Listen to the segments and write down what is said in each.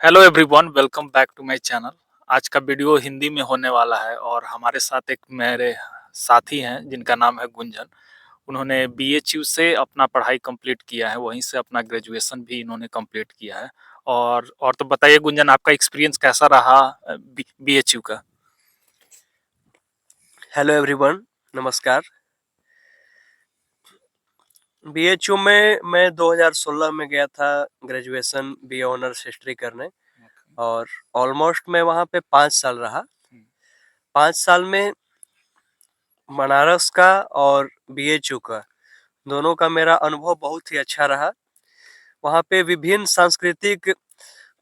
Hello everyone, welcome back to my channel. आज का video Hindi में होने वाला है और हमारे साथ एक मेरे साथी हैं जिनका नाम है गुंजन। उन्होंने बीएचयू से अपना पढ़ाई कंप्लीट किया है, वहीं से अपना ग्रेजुएशन भी इन्होंने कंप्लीट किया है। और तो बताइए गुंजन, आपका एक्सपीरियंस कैसा रहा बीएचयू का? हेलो एवरीवन, नमस्कार। बीएचयू में मैं 2016 में गया था ग्रेजुएशन बीए ऑनर्स हिस्ट्री करने और ऑलमोस्ट मैं वहाँ पे 5 साल रहा। 5 साल में बनारस का और बीएचयू का दोनों का मेरा अनुभव बहुत ही अच्छा रहा। वहाँ पे विभिन्न सांस्कृतिक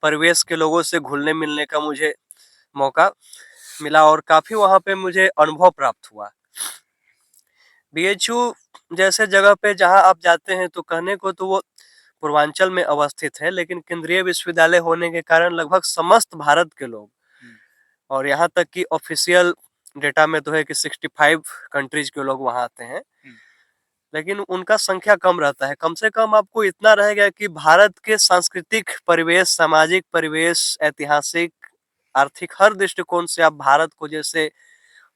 परिवेश के लोगों से घुलने मिलने का मुझे मौका मिला और काफ़ी वहाँ पे मुझे अनुभव प्राप्त हुआ। बीएचयू जैसे जगह पे जहाँ आप जाते हैं तो कहने को तो वो पूर्वांचल में अवस्थित है, लेकिन केंद्रीय विश्वविद्यालय होने के कारण लगभग समस्त भारत के लोग और यहाँ तक कि ऑफिशियल डेटा में तो है कि 65 कंट्रीज के लोग वहाँ आते हैं, लेकिन उनका संख्या कम रहता है। कम से कम आपको इतना रहेगा कि भारत के सांस्कृतिक परिवेश, सामाजिक परिवेश, ऐतिहासिक, आर्थिक हर दृष्टिकोण से आप भारत को, जैसे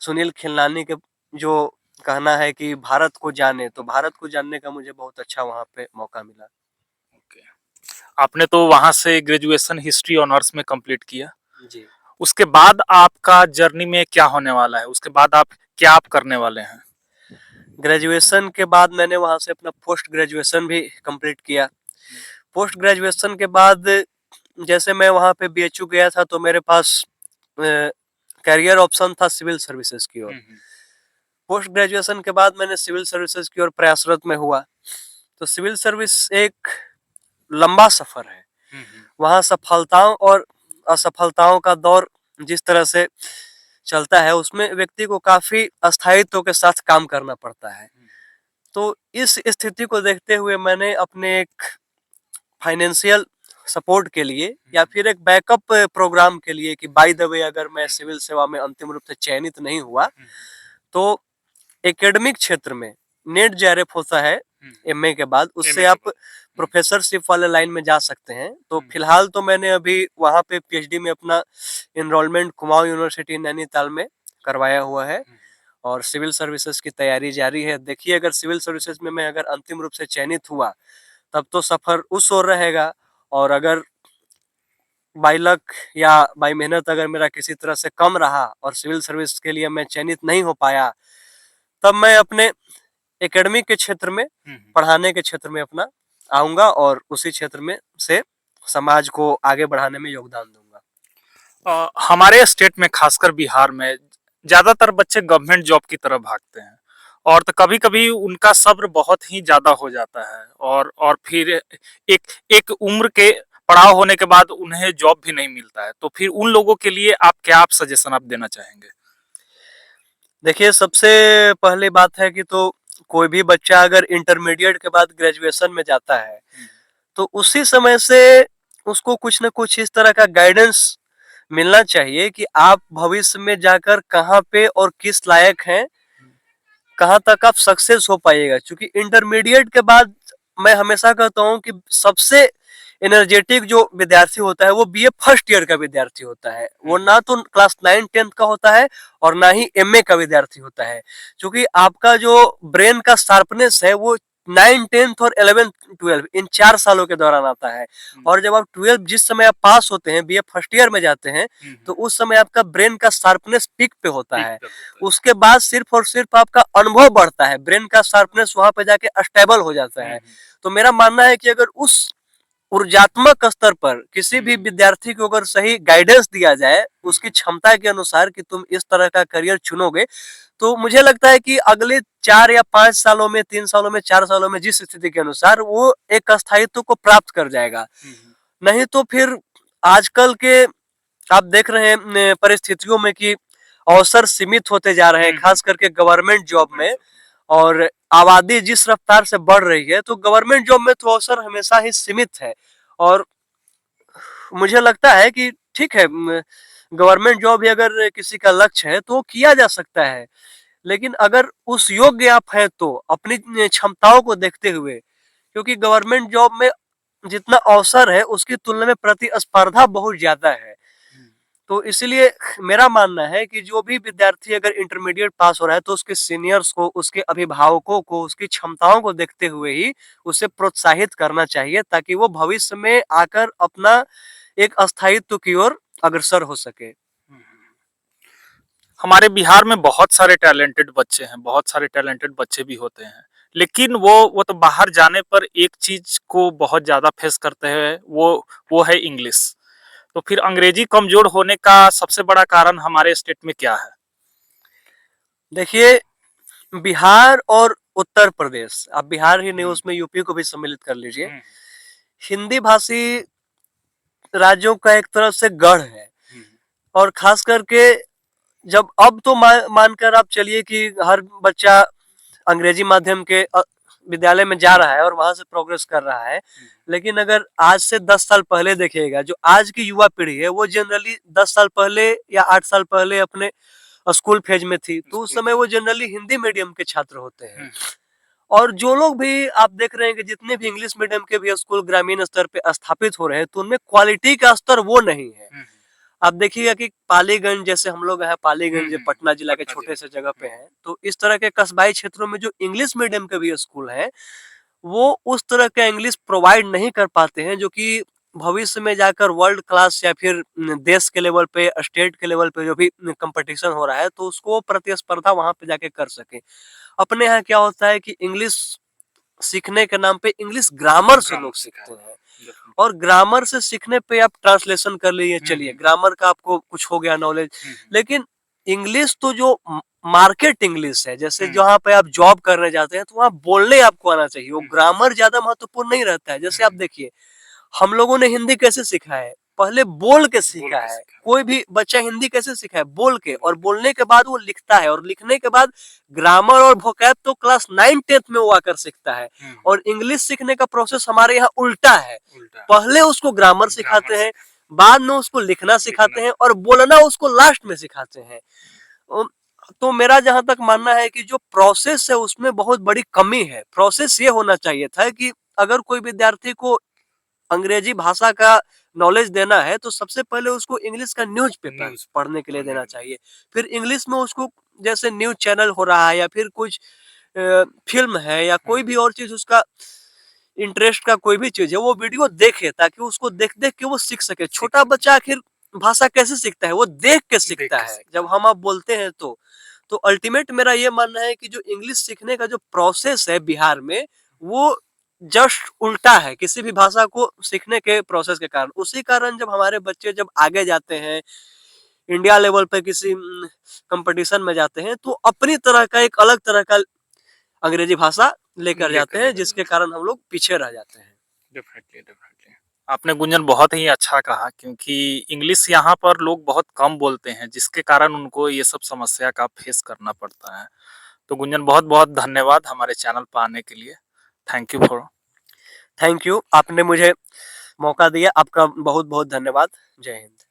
सुनील खिलनानी के जो कहना है कि भारत को जाने, तो भारत को जानने का मुझे बहुत अच्छा वहाँ पे मौका मिला। ओके। आपने तो वहाँ से ग्रेजुएशन हिस्ट्री ऑनर्स में कंप्लीट किया। जी। उसके बाद आपका जर्नी में क्या होने वाला है? उसके बाद आप करने वाले हैं? ग्रेजुएशन के बाद मैंने वहाँ से अपना पोस्ट ग्रेजुएशन भी कंप्लीट किया। पोस्ट ग्रेजुएशन के बाद जैसे मैं वहाँ पे बीएचयू गया था तो मेरे पास करियर ऑप्शन था सिविल सर्विसेज की ओर। पोस्ट ग्रेजुएशन के बाद मैंने सिविल सर्विसेज की ओर प्रयासरत में हुआ। तो सिविल सर्विस एक लंबा सफर है। वहाँ सफलताओं और असफलताओं का दौर जिस तरह से चलता है, उसमें व्यक्ति को काफी अस्थायित्व के साथ काम करना पड़ता है। तो इस स्थिति को देखते हुए मैंने अपने एक फाइनेंशियल सपोर्ट के लिए या फिर एक बैकअप प्रोग्राम के लिए कि बाय द वे अगर मैं सिविल सेवा में अंतिम रूप से चयनित नहीं हुआ तो एकेडमिक क्षेत्र में नेट जेआरएफ होता है एमए के बाद, उससे आप प्रोफेसरशिप वाले लाइन में जा सकते हैं। तो फिलहाल तो मैंने अभी वहाँ पे पीएचडी में अपना एनरोलमेंट कुमाऊं यूनिवर्सिटी नैनीताल में करवाया हुआ है और सिविल सर्विसेज की तैयारी जारी है। देखिए, अगर सिविल सर्विसेज में मैं अगर अंतिम रूप से चयनित हुआ तब तो सफर उस ओर रहेगा, और अगर बाई लक या बाई मेहनत अगर मेरा किसी तरह से कम रहा और सिविल सर्विस के लिए मैं चयनित नहीं हो पाया, तब मैं अपने एकेडमिक के क्षेत्र में, पढ़ाने के क्षेत्र में अपना आऊंगा और उसी क्षेत्र में से समाज को आगे बढ़ाने में योगदान दूंगा। हमारे स्टेट में, खासकर बिहार में, ज्यादातर बच्चे गवर्नमेंट जॉब की तरफ भागते हैं और तो कभी कभी उनका सब्र बहुत ही ज्यादा हो जाता है और फिर एक एक उम्र के पड़ाव होने के बाद उन्हें जॉब भी नहीं मिलता है। तो फिर उन लोगों के लिए आप सजेशन देना चाहेंगे? देखिए, सबसे पहली बात है कि तो कोई भी बच्चा अगर इंटरमीडिएट के बाद ग्रेजुएशन में जाता है तो उसी समय से उसको कुछ ना कुछ इस तरह का गाइडेंस मिलना चाहिए कि आप भविष्य में जाकर कहाँ पे और किस लायक हैं, कहाँ तक आप सक्सेस हो पाइएगा। क्योंकि इंटरमीडिएट के बाद मैं हमेशा कहता हूँ कि सबसे एनर्जेटिक जो विद्यार्थी होता है वो बीए फर्स्ट ईयर का विद्यार्थी होता है। वो ना तो क्लास 9-10 का होता है और ना ही एमए का विद्यार्थी होता है, क्योंकि आपका जो ब्रेन का शार्पनेस है वो 9, 10 और 11, 12 इन 4 सालों के दौरान आता है। और जब आप 12 जिस समय आप पास होते हैं, बीए फर्स्ट ईयर में जाते हैं, तो उस समय आपका ब्रेन का शार्पनेस पीक पे होता है। उसके बाद सिर्फ और सिर्फ आपका अनुभव बढ़ता है, ब्रेन का शार्पनेस वहां पे जाके स्टेबल हो जाता है। तो मेरा मानना है कि अगर उस ऊर्जात्मक स्तर पर किसी भी विद्यार्थी को अगर सही गाइडेंस दिया जाए उसकी क्षमता के अनुसार कि तुम इस तरह का करियर चुनोगे, तो मुझे लगता है कि अगले 4 या 5 सालों में, 3 सालों में, 4 सालों में जिस स्थिति के अनुसार वो एक स्थायित्व को प्राप्त कर जाएगा। नहीं तो फिर आजकल के आप देख रहे हैं परिस्थितियों में कि अवसर सीमित होते जा रहे हैं, खास करके गवर्नमेंट जॉब में। और आबादी जिस रफ्तार से बढ़ रही है तो गवर्नमेंट जॉब में तो अवसर हमेशा ही सीमित है। और मुझे लगता है कि ठीक है, गवर्नमेंट जॉब ही अगर किसी का लक्ष्य है तो किया जा सकता है, लेकिन अगर उस योग्य आप हैं तो अपनी क्षमताओं को देखते हुए, क्योंकि गवर्नमेंट जॉब में जितना अवसर है उसकी तुलना में प्रतिस्पर्धा बहुत ज्यादा है। तो इसीलिए मेरा मानना है कि जो भी विद्यार्थी अगर इंटरमीडिएट पास हो रहा है तो उसके सीनियर्स को, उसके अभिभावकों को, उसकी क्षमताओं को देखते हुए ही उसे प्रोत्साहित करना चाहिए, ताकि वो भविष्य में आकर अपना एक स्थायित्व की ओर अग्रसर हो सके। हमारे बिहार में बहुत सारे टैलेंटेड बच्चे हैं, बहुत सारे टैलेंटेड बच्चे भी होते हैं, लेकिन वो तो बाहर जाने पर एक चीज को बहुत ज्यादा फेस करते हैं, वो है इंग्लिश। तो फिर अंग्रेजी कमजोर होने का सबसे बड़ा कारण हमारे स्टेट में क्या है? देखिए, बिहार और उत्तर प्रदेश, आप बिहार ही नहीं उसमें यूपी को भी सम्मिलित कर लीजिए, हिंदी भाषी राज्यों का एक तरह से गढ़ है। और खास करके जब अब तो मानकर आप चलिए कि हर बच्चा अंग्रेजी माध्यम के विद्यालय में जा रहा है और वहां से प्रोग्रेस कर रहा है, लेकिन अगर आज से 10 साल पहले देखिएगा, जो आज की युवा पीढ़ी है वो जनरली 10 साल पहले या 8 साल पहले अपने स्कूल फेज में थी, तो उस समय वो जनरली हिंदी मीडियम के छात्र होते हैं। और जो लोग भी आप देख रहे हैं कि जितने भी इंग्लिश मीडियम के भी स्कूल ग्रामीण स्तर पे स्थापित हो रहे हैं, तो उनमें क्वालिटी का स्तर वो नहीं है। आप देखिएगा कि पालीगंज, जैसे हम लोग हैं पालीगंज पटना जिला के छोटे से जगह पे हैं, तो इस तरह के कस्बाई क्षेत्रों में जो इंग्लिश मीडियम के भी स्कूल हैं, वो उस तरह का इंग्लिश प्रोवाइड नहीं कर पाते हैं जो कि भविष्य में जाकर वर्ल्ड क्लास या फिर देश के लेवल पे, स्टेट के लेवल पे जो भी कंपटीशन हो रहा है, तो उसको प्रतिस्पर्धा वहां पे जाके कर सके। अपने यहाँ क्या होता है कि इंग्लिश सीखने के नाम पे इंग्लिश ग्रामर से लोग सीखते हैं, और ग्रामर से सीखने पे आप ट्रांसलेशन कर लीजिए, चलिए ग्रामर का आपको कुछ हो गया नॉलेज, लेकिन इंग्लिश तो जो मार्केट इंग्लिश है, जैसे जहाँ पे आप जॉब करने जाते हैं तो वहाँ बोलने आपको आना चाहिए, वो ग्रामर ज्यादा महत्वपूर्ण नहीं रहता है। जैसे आप देखिए, हम लोगों ने हिंदी कैसे सीखा है, पहले बोल के सीखा है। कोई भी बच्चा हिंदी कैसे सीखा है, बोल के, और बोलने के बाद वो लिखता है, और लिखने के बाद ग्रामर और वोकैब तो क्लास 9-10 में वो आकर सीखता है। और इंग्लिश सीखने का प्रोसेस हमारे यहाँ उल्टा है, पहले उसको ग्रामर सिखाते हैं, बाद में उसको लिखना सिखाते हैं, और बोलना उसको लास्ट में सिखाते हैं। तो मेरा जहां तक मानना है कि जो प्रोसेस है उसमें बहुत बड़ी कमी है। प्रोसेस ये होना चाहिए था कि अगर कोई विद्यार्थी को अंग्रेजी भाषा का नॉलेज देना है, तो सबसे पहले उसको इंग्लिश का न्यूज़पेपर पढ़ने के लिए देना चाहिए। फिर इंग्लिश में उसको, जैसे न्यूज़ चैनल हो रहा है या फिर कुछ फ़िल्म है या कोई भी और चीज़, उसका इंटरेस्ट का कोई भी चीज़ है, वो वीडियो देखे, ताकि उसको देख-देख के वो सीख सके। छोटा बच्चा आखिर भाषा कैसे सीखता है? वो देख के सीखता है। जब हम आप बोलते हैं तो अल्टीमेट मेरा ये मानना है कि जो इंग्लिश सीखने का जो प्रोसेस है बिहार में, वो जस्ट उल्टा है किसी भी भाषा को सीखने के प्रोसेस के कारण। उसी कारण जब हमारे बच्चे जब आगे जाते हैं, इंडिया लेवल पे किसी कंपटीशन में जाते हैं, तो अपनी तरह का एक अलग तरह का अंग्रेजी भाषा लेकर जाते हैं, जिसके कारण हम लोग पीछे रह जाते हैं। Definitely, definitely. आपने गुंजन बहुत ही अच्छा कहा, क्योंकि इंग्लिश यहाँ पर लोग बहुत कम बोलते हैं, जिसके कारण उनको ये सब समस्या का फेस करना पड़ता है। तो गुंजन, बहुत-बहुत धन्यवाद हमारे चैनल पर आने के लिए। Thank you for thank you, आपने मुझे मौका दिया, आपका बहुत-बहुत धन्यवाद। जय हिंद।